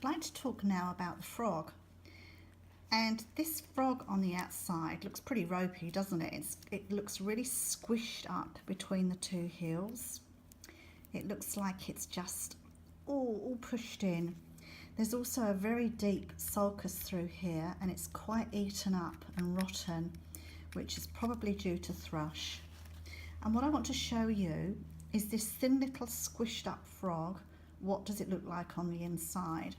like to talk now about the frog. And this frog on the outside looks pretty ropey, doesn't it? It looks really squished up between the two heels. It looks like it's just all pushed in. There's also a very deep sulcus through here, and it's quite eaten up and rotten, which is probably due to thrush. And what I want to show you is this thin little squished up frog. What does it look like on the inside?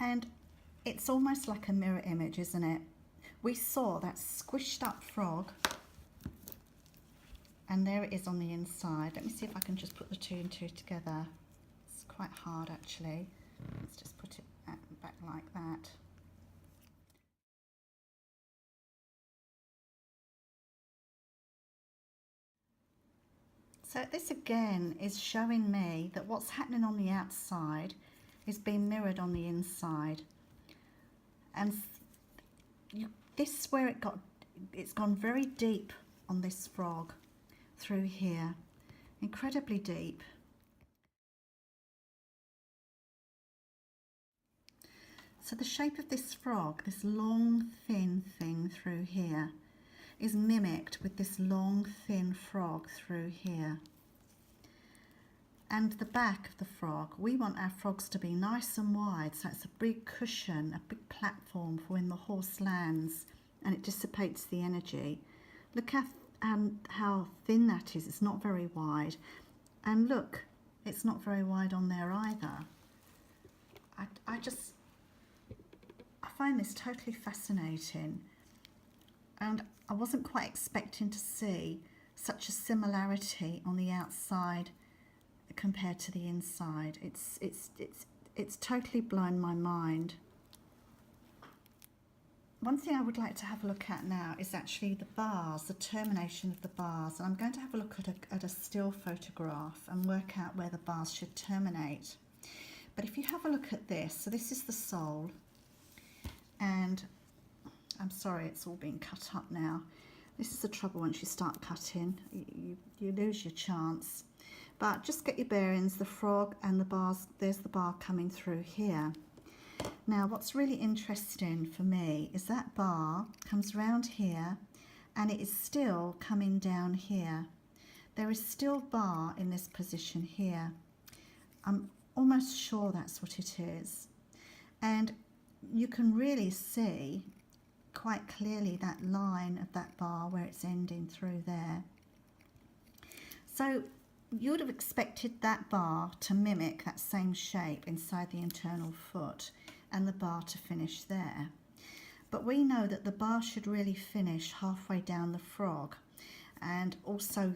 And it's almost like a mirror image, isn't it? We saw that squished up frog, and there it is on the inside. Let me see if I can just put the two and two together. It's quite hard actually. Let's just put it back like that. So this again is showing me that what's happening on the outside is being mirrored on the inside. And this where it's gone very deep on this frog through here, incredibly deep. So the shape of this frog, this long thin thing through here, is mimicked with this long thin frog through here. And the back of the frog, we want our frogs to be nice and wide, so it's a big cushion, a big platform for when the horse lands and it dissipates the energy. Look how thin that is. It's not very wide. And look, it's not very wide on there either. I find this totally fascinating, and I wasn't quite expecting to see such a similarity on the outside compared to the inside. It's totally blown my mind. One thing I would like to have a look at now is actually the bars, the termination of the bars. And I'm going to have a look at a still photograph and work out where the bars should terminate. But if you have a look at this, so this is the sole, and I'm sorry it's all been cut up now. This is the trouble once you start cutting, you lose your chance. But just get your bearings, the frog and the bars, there's the bar coming through here. Now what's really interesting for me is that bar comes round here and it is still coming down here. There is still bar in this position here. I'm almost sure that's what it is. And you can really see quite clearly that line of that bar where it's ending through there. So you would have expected that bar to mimic that same shape inside the internal foot and the bar to finish there. But we know that the bar should really finish halfway down the frog, and also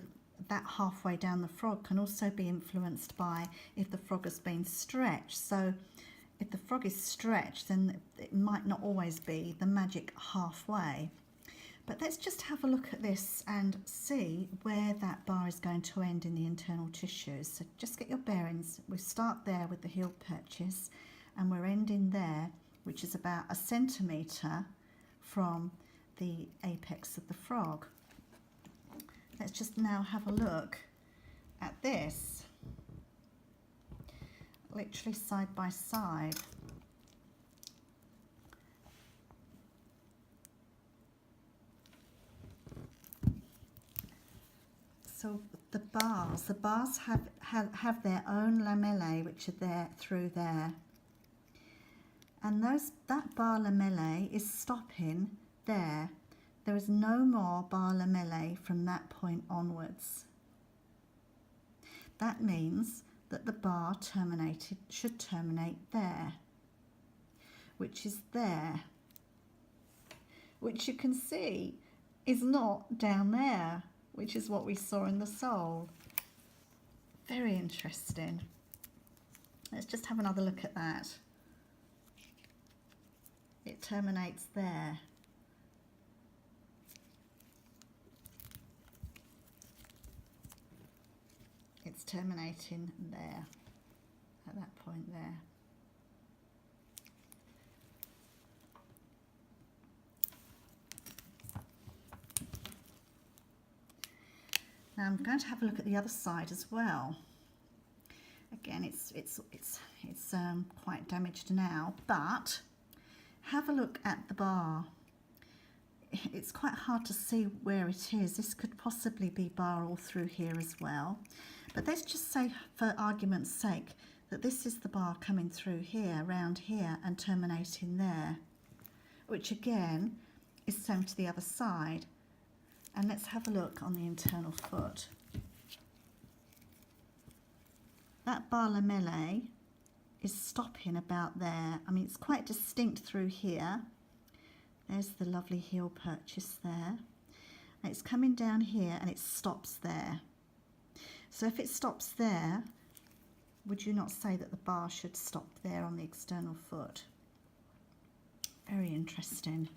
that halfway down the frog can also be influenced by if the frog has been stretched. So if the frog is stretched, then it might not always be the magic halfway. But let's just have a look at this and see where that bar is going to end in the internal tissues. So just get your bearings. We start there with the heel purchase, and we're ending there, which is about 1 centimetre from the apex of the frog. Let's just now have a look at this, literally side by side. So the bars have their own lamellae, which are there through there. And that bar lamellae is stopping there. There is no more bar lamellae from that point onwards. That means that the bar should terminate there, which is there, which you can see is not down there, which is what we saw in the sole. Very interesting. Let's just have another look at that. It terminates there. It's terminating there, at that point there. Now I'm going to have a look at the other side as well. again, it's quite damaged now, but have a look at the bar. It's quite hard to see where it is. This could possibly be bar all through here as well. But let's just say, for argument's sake, that this is the bar coming through here, around here, and terminating there, which again is same to the other side. And let's have a look on the internal foot. That bar lamellae is stopping about there. I mean, it's quite distinct through here. There's the lovely heel purchase there. And it's coming down here and it stops there. So if it stops there, would you not say that the bar should stop there on the external foot? Very interesting.